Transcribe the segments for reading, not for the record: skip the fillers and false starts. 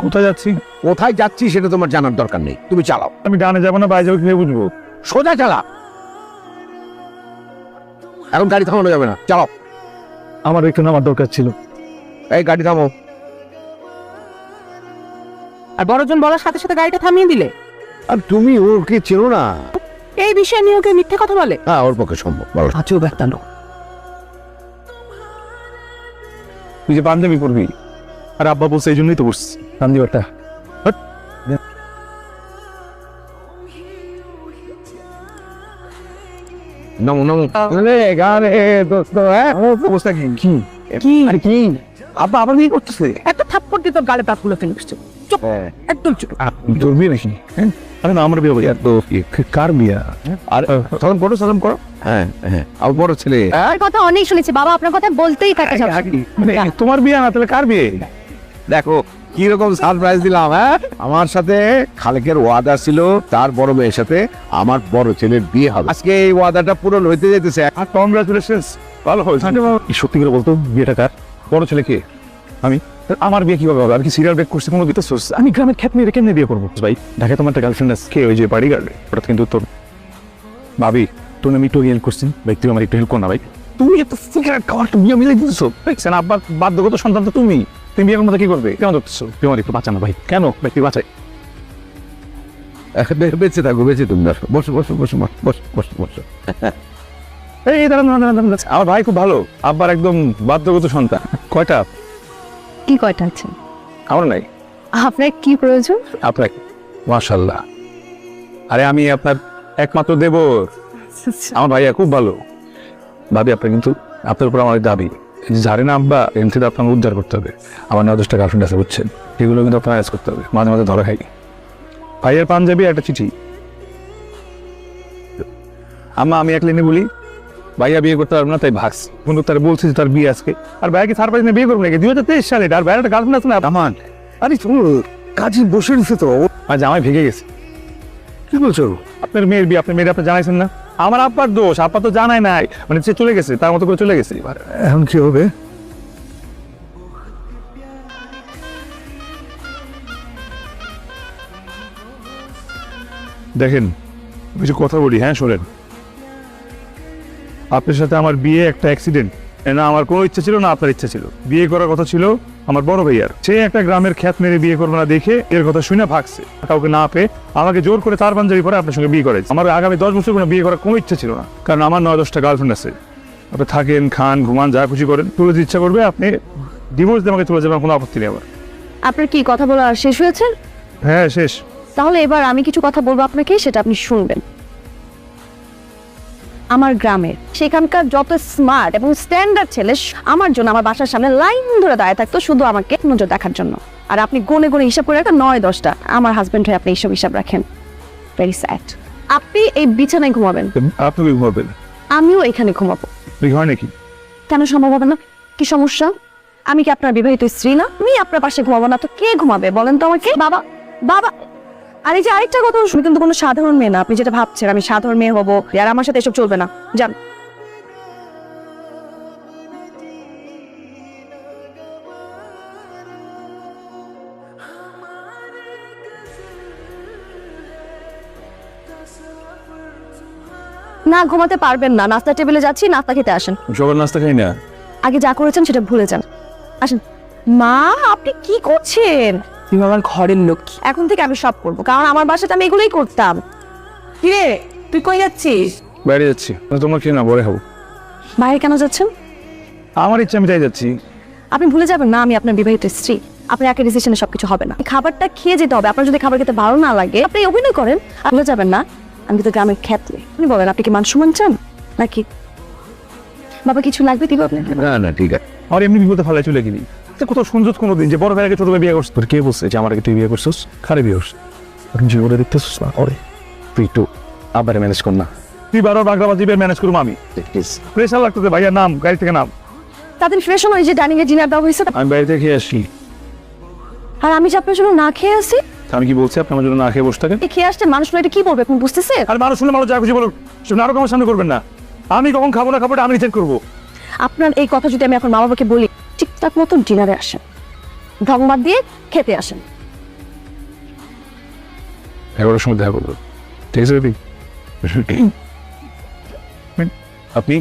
কোথায় যাচ্ছি? কোথায় যাচ্ছি সেটা তোমার জানার দরকার নেই, তুমি চালাও। আমি ডানে যাবো না বাইরে যাবো কিভাবে বুঝবো? সোজা চালা, এখন গাড়ি থামানো যাবে না, চালাও। আমার একটু নামার দরকার ছিল। এই গাড়ি থামো। আর বড়জন বলার সাথে সাথে গাড়িটা থামিয়ে দিলে। আর তুমি ওকে চেনো না? এই বিষয়ে নিয়ে ওকে মিথ্যে কথা বলে? হ্যাঁ, ওর পক্ষে সম্ভব। বলো। আজও ব্যক্তানো। তুই যে পাঞ্জাবি পরবি, আর আব্বা বলছে এই জন্যই তো বসছি পাঞ্জাবিটা। নামো নামো। গানে দোস্ত, হ্যাঁ অবস্থা কি? কি আরে কি আব্বা আবার কি করতেছে? একটা থাপ্পড় দিয়ে তোর গালে দাঁতগুলো ফেলে বসছে। চুপ, একদম চুপ। তোর বিয়ে নাকি? হ্যাঁ, আরে না, আমার বিয়ে হবে। এত কার বিয়া? আর সালাম করো, সালাম করো। হ্যাঁ হ্যাঁ, আমার বড় ছেলে। আপনার কথা অনেক শুনেছি বাবা, আপনার কথা বলতেই থাকে সব। মানে তোমার বিয়ে না, তাহলে কার বিয়ে? দেখো কি রকম সারপ্রাইজ দিলাম। হ্যাঁ, আমার সাথে খালেকের ওয়াদা ছিল তার বড় মেয়ের সাথে আমার বড় ছেলের বিয়ে হবে। আজকে এই ওয়াদাটা পূরণ হইতে যেতেছে। আর কংগ্রাচুলেশনস, ভালো হয়েছে। সত্যি করে বলতো, বিয়েটা কার? বড় ছেলে কে? আমি? আমার বিয়ে কিভাবে হবে? আমি কি সিরিয়াল ব্রেক করছি কোনো দিতে? আমি গ্রামের খ্যাত মেয়েরে কেমনি বিয়ে করবো? ভাই ঢাকায় তোমার একটা গার্লফ্রেন্ড আছে, কে? ওই যে বাড়ি গার্ড, ওটা কিন্তু তোর ভাবি। তুমি আমি একটু হেল্প করছি ভাই, তুই আমার একটু হেল্প কর না ভাই। তুমি এত সিগারেট খাওয়ার একটা বিয়ে মিলাই দিতেছো, দেখছেন? আব্বার বাধ্যগত সন্তান তো তুমি বিয়ের মধ্যে কি করবে? কেন ধরতেছো? তুই আমার একটু বাঁচানো ভাই। কেন ভাই? তুই বাঁচাই। বেঁচে থাকো, বেঁচে তুমি বসো বসো বসো বসো বসো বসো। এই দাঁড়ান দাঁড়ান দাঁড়ান, আমার ভাই খুব ভালো, আব্বার একদম বাধ্যগত সন্তান। কয়টা? কি কয়টা আছে? আমার নাই। আপনার কি প্রয়োজন? আপনার? মাশাআল্লাহ। আরে আমি আপনার একমাত্র দেবর। আমার ভাইয়া খুব ভালো। ভাবি আপনার, কিন্তু আপনার উপর আমার দাবি, জানে না আব্বা, এর থেকে আপনাকে উদ্ধার করতে হবে। আমার 9-10টা গার্লফ্রেন্ড আছে বুঝছেন, এগুলো কিন্তু আপনার ম্যানেজ করতে হবে। মাঝে মাঝে ধরা খাই। ভাইয়ের পাঞ্জাবি একটা চিঠি। আম্মা আমি এক লাইনে বলি, ভাইয়া বিয়ে করতে পারবো না, তাই ভাগস। কিন্তু তার বলছে যে তার বিয়ে আজকে, আর ভাইয়া কি সারপ্রাইজ নিয়ে বিয়ে করবো নাকি? 2023 সালে আর ভাইয়ের একটা গার্লফ্রেন্ড আছে না। আমার আরে কাজে বসে নিছে তো। আর জামাই ভেঙে গেছে। কি বলছো? আপনার মেয়ের বিয়ে, আপনার মেয়ের আপনি জানাইছেন না? আমার আব্বার দোষ, আব্বা তো জানাই নাই, মানে সে চলে গেছে, তার মতো করে চলে গেছে। এখন কি হবে? দেখেন, কিছু কথা বলি, হ্যাঁ শোনেন। আপনার সাথে আমার বিয়ে একটা অ্যাক্সিডেন্ট। না আমার কোনো ইচ্ছা ছিল না আপনার ইচ্ছা ছিল। বিয়ে করার কথা ছিল আমার বড় ভাইয়ার। সে একটা গ্রামের খ্যাত মেরে বিয়ে করবো না দেখে এর কথা শুনে ভাগছে। কাউকে না পেয়ে আমাকে জোর করে তার পাঞ্জাবি পরে আপনার সঙ্গে বিয়ে করেছে। আমার আগামী 10 বছর কোনো বিয়ে করার কোনো ইচ্ছা ছিল না, কারণ আমার 9-10টা গার্লফ্রেন্ড আছে। আপনি থাকেন, খান, ঘুমান, যা খুশি করেন। তুলে দিতে ইচ্ছা করবে আপনি ডিভোর্স দিয়ে আমাকে চলে যাবেন, কোনো আপত্তি নেই আমার। আপনার কি কথা বলা শেষ হয়েছে? হ্যাঁ শেষ। তাহলে এবার আমি কিছু কথা বলবো আপনাকে, সেটা আপনি শুনবেন। আমার গ্রামের সেখানকার যত স্মার্ট এবং স্ট্যান্ডার্ড ছেলে আমার জন্য আমার বাসার সামনে লাইন ধরে দাঁড়িয়ে থাকতো শুধু আমাকে নজর দেখার জন্য। আর আপনি গনে গনে হিসাব করে রাখেন 9-10টা। আমার হাজবেন্ড হয়ে আপনি এইসব হিসাব রাখেন। Very sad. আপনি এই বিছানায় ঘুমাবেন, আপনি কি ঘুমাবেন? আমিও এখানে ঘুমাবো। হয় নাকি? কেন সম্ভব হবে না? কি সমস্যা? আমি কি আপনার বিবাহিত স্ত্রী না? আমি আপনার পাশে ঘুমাবো না তো কে ঘুমাবে বলেন তো আমাকে? বাবা বাবা। আর এই যে আরেকটা কথা, শুনি কিন্তু কোনো সাধারণ মেয়ে না। আপনি যেটা ভাবছেন আমি সাধারণ মেয়ে হবো, আর আমার সাথে এসব চলবে না। যান। না ঘুমাতে পারবেন না, নাস্তা টেবিলে যাচ্ছি, নাস্তা খেতে আসেন। সকাল নাস্তা খাই না। আগে যা করেছেন সেটা ভুলে যান, আসেন। মা আপনি কি করছেন? তুমি আমার ঘরের লোক। এখন থেকে আমি সব করবো, কারণ আমার বাসাতে আমি এগুলোই করতাম। কিরে তুই কই যাচ্ছিস? বাইরে যাচ্ছি। তোমার কি না বড় হবো? বাইরে কেন যাচ্ছেন? আমার ইচ্ছা, আমি তাই যাচ্ছি। আপনি ভুলে যাবেন না আমি আপনার বিবাহিত স্ত্রী। আপনার একা ডিসিশনে সবকিছু হবে না। খাবারটা খেয়ে যেতে হবে। আপনার যদি খাবার খেতে ভালো না লাগে আপনি অভিনয় করেন। ভুলে যাবেন না আমি তো গ্রামের খ্যাতলে। আপনি বলেন আপনি কি মান সম্মান চান নাকি? বাবা কিছু লাগবে দিব আপনার? না না ঠিক আছে। আমার এমনি বিপদে ফালাই চলে গেলি। কত সুন্দর কোনোদিন যে বড় ভাইকে ছোট ভাই বিয়ে করছিস। তোর কে বলছে যে আমার আগে তুই বিয়ে করছিস? খারে বিয়ে করছিস এখন যে ওরে দেখতেছিস না? ওরে তুই একটু আবার ম্যানেজ কর না। তুই বারো বাগড়াবাজি ম্যানেজ করবো আমি। প্রেশার লাগতেছে ভাইয়া, নাম গাড়ি থেকে নাম। তাদের ফ্রেশ হলো এই যে ডাইনিং এ ডিনার দেওয়া হয়েছে। আমি বাড়িতে খেয়ে আসি। আর আমি যে আপনার জন্য না খেয়ে আসি। আমি কি বলছি আপনি আমার জন্য না খেয়ে বসে থাকেন? খেয়ে আসতে মানুষ এটা কি বলবে আপনি বুঝতেছেন? আর মানুষ শুনে মানুষ যা খুশি বলুক, শুনে আরো আমার সামনে করবেন না। আমি কখন খাবো না খাবোটা আমি রিচেক করবো। আপনার এই কথা যদি আমি এখন মা বাবাকে বলি, ঠিকঠাক মতন ডিনারে আসেন, ঢং বাদ দিয়ে খেতে আসেন। 11টার সময় দেখা করবো, ঠিক আছে বেবি? আপনি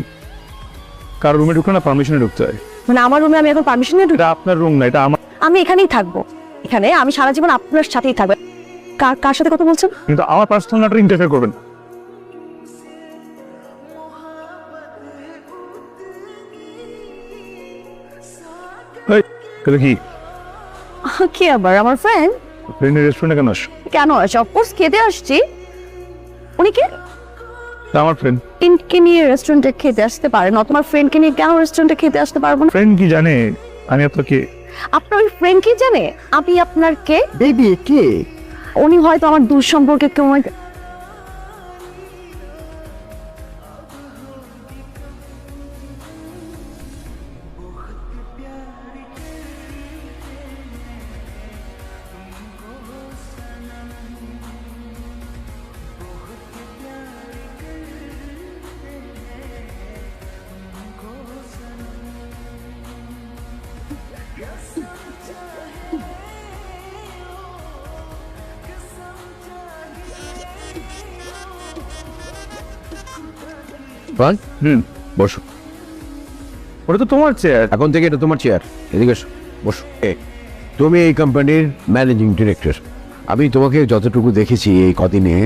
কার রুমে ঢুকলে না পারমিশনে ঢুকতে হয়। মানে আমার রুমে আমি এখন পারমিশন নিয়ে ঢুকি? এটা আপনার রুম না, এটা আমার। আমি এখানেই থাকবো, এখানে আমি সারা জীবন আপনার সাথেই থাকবো। কার কার সাথে কথা বলছেন? কিন্তু আমার পার্সোনাল ম্যাটারে ইন্টারফেয়ার করবেন না। এই, এটা কি কি আবার আমার ফ্রেন্ড? ফ্রেন্ডের রেস্টুরেন্টে কেন আসো? কেন আসে? অফকোর্স খেতে আসছি। উনি কে? তা আমার ফ্রেন্ড। ফ্রেন্ডকে নিয়ে রেস্টুরেন্টে খেতে আসতে পারে না, তোমার ফ্রেন্ডকে নিয়ে কেন রেস্টুরেন্টে খেতে আসতে পারবো না? ফ্রেন্ড কি জানে আমি আপনাকে? আপনার ওই ফ্রেন্ড কি জানে আমি আপনার কে? বেবি কে? উনি হয়তো আমার দূর সম্পর্কে কেউ। বসো। ওটা তো তোমার চেয়ার। এখন থেকে এটা তোমার চেয়ার, এদিকে এসো, বসো। তুমি এই কোম্পানির ম্যানেজিং ডিরেক্টর। আমি তোমাকে যতটুকু দেখেছি এই কদিনে,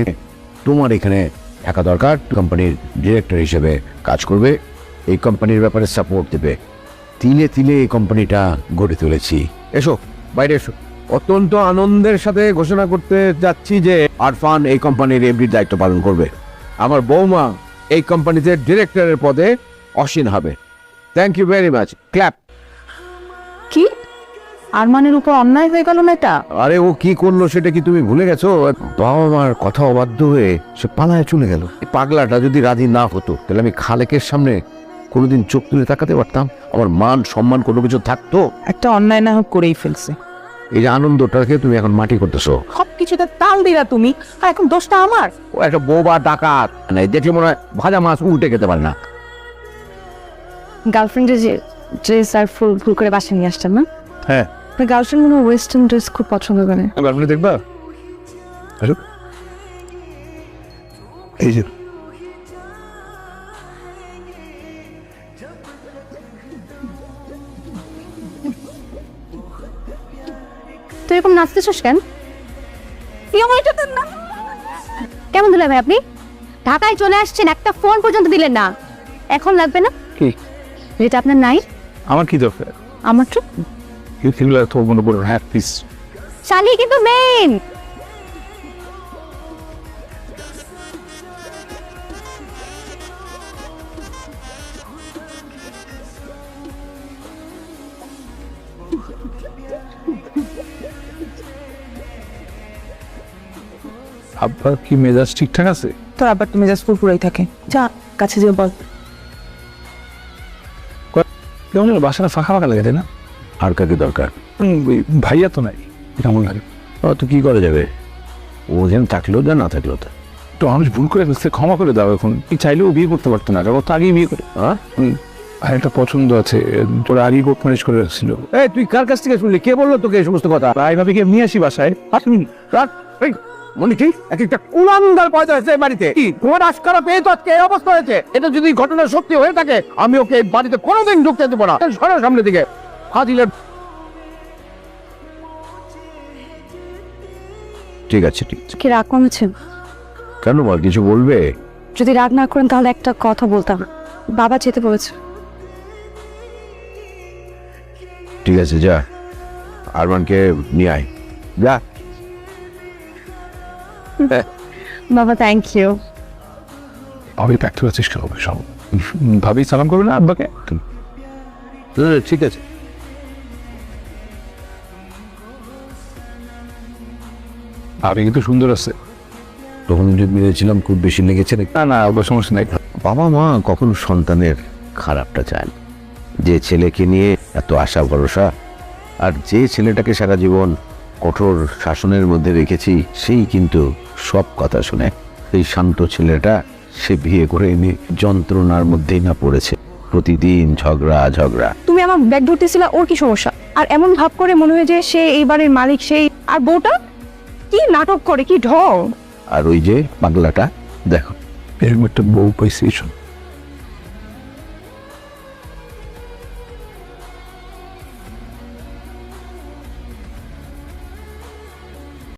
তোমার এখানে থাকা দরকার। কোম্পানির ডিরেক্টর হিসেবে কাজ করবে, এই কোম্পানির ব্যাপারে সাপোর্ট দেবে। তিলে তিলে এই কোম্পানিটা গড়ে তুলেছি। এসো, বাইরে এসো। অত্যন্ত আনন্দের সাথে ঘোষণা করতে যাচ্ছি যে আরফান এই কোম্পানির এমডির দায়িত্ব পালন করবে। আমার বৌমা এই কোম্পানিতে ডিরেক্টরের পদে অসীন হবে। Thank you very much. Clap. কি আরমানের উপর অন্যায় হয়ে গেল না এটা? আরে ও কি করলো সেটা কি তুমি ভুলে গেছো? বাবা মার কথা অবাধ্য হয়ে সে পালায় চলে গেল। এই পাগলাটা যদি রাজি না হতো তাহলে আমি খালেকের সামনে কোনোদিন চোখ তুলে তাকাতে পারতাম? আমার মান সম্মান কোনো কিছু থাকতো? একটা অন্যায় না হোক করেই ফেলছে। এই যে আনন্দটাকে তুমি এখন মাটি করতেছো। সব কিছুতে তাল দিলা তুমি, আর এখন দোষটা আমার। ও একটা বোবা ডাকাত, মানে দেখে মনে হয় ভাজা মাছ উল্টে খেতে পারে না। গার্লফ্রেন্ডের যে ড্রেস আর ফুল ফুল করে বাসায় নিয়ে আসছেন না? হ্যাঁ, আপনার গার্লফ্রেন্ড মনে হয় ওয়েস্টার্ন ড্রেস খুব পছন্দ করে। গার্লফ্রেন্ড দেখবা? আসো। এই যে তুই এরকম নাচতেছিস কেন? কেমন দিলেন ভাই আপনি? ঢাকায় চলে আসছেন, একটা ফোন পর্যন্ত দিলেন না। এখন লাগবে না কি? যেটা আপনার নাই। আমার কি দরকার? আমার তো ইউ থিঙ্ক লাইক তোর মনে পড়ে? হ্যাঁ প্লিজ। শালি কিন্তু মেইন। আব্বা কি মেজাজ ঠিকঠাক আছে? তোর আবার তুমি জাস্ট ফুরফুরাই থাকে। যা কাছে যে বল। কেমন যেন বাসাটা ফাঁকা ফাঁকা লাগে, তাই না? আর কাকে দরকার? ওই ভাইয়া তো নাই, কেমন লাগে? ও তো কি করা যাবে, ও যেন থাকলেও যা না থাকলেও তা। তো মানুষ ভুল করে ফেলছে, ক্ষমা করে দাও। এখন কি চাইলেও বিয়ে করতে পারতো না, ও তো আগেই বিয়ে করে। আর একটা পছন্দ আছে, তোরা আগেই কোর্ট ম্যারেজ করে রাখছিল। এই তুই কার কাছ থেকে শুনলি? কে বললো তোকে এই সমস্ত কথা? ভাই ভাবিকে নিয়ে আসি বাসায়। মনে কি এক একটা কুলাঙ্গার পয়দা হয়েছে এই বাড়িতে। কি তোমার আশকারা পেয়ে তো আজকে এই অবস্থা হয়েছে। এটা যদি ঘটনা সত্যি হয়ে থাকে, আমি ওকে এই বাড়িতে কোনোদিন ঢুকতে দেবো না। সরো সামনে দিকে। ফাজিলের। ঠিক আছে, ঠিক আছে। কি রাগ কমেছেন? কেন বল, কিছু বলবে? যদি রাগ না করেন তাহলে একটা কথা বলতাম। বাবা যেতে বলেছে। ঠিক আছে, যা আরমানকে নিয়ে আয়, যা। বাবা থ্যাংক ইউ। ভাবি প্যাক করে চেষ্টা করবে সব। ভাবি সালাম করবে না আব্বাকে? ঠিক আছে। ভাবি কিন্তু সুন্দর আছে। তখন যে মেরেছিলাম খুব বেশি লেগেছে নাকি? না না, আব্বা সমস্যা নাই। বাবা মা কখনো সন্তানের খারাপটা চায় না। যে ছেলেকে নিয়ে এত আশা ভরসা, আর যে ছেলেটাকে সারা জীবন কঠোর শাসনের মধ্যে রেখেছি, সেই কিন্তু সব কথা শুনে। এই শান্ত ছেলেটা সে বিয়ে করে এনে যন্ত্রণার মধ্যেই না পড়েছে। প্রতিদিন ঝগড়া ঝগড়া। তুমি আমার ব্যাগ ধরতেছিলা, ওর কি সমস্যা? আর এমন ভাব করে মনে হয় যে সে এই বাড়ির মালিক, সেই আর বউটা কি নাটক করে, কি ঢং। আর ওই যে পাগলাটা দেখো, এরকম একটা বউ পাইছি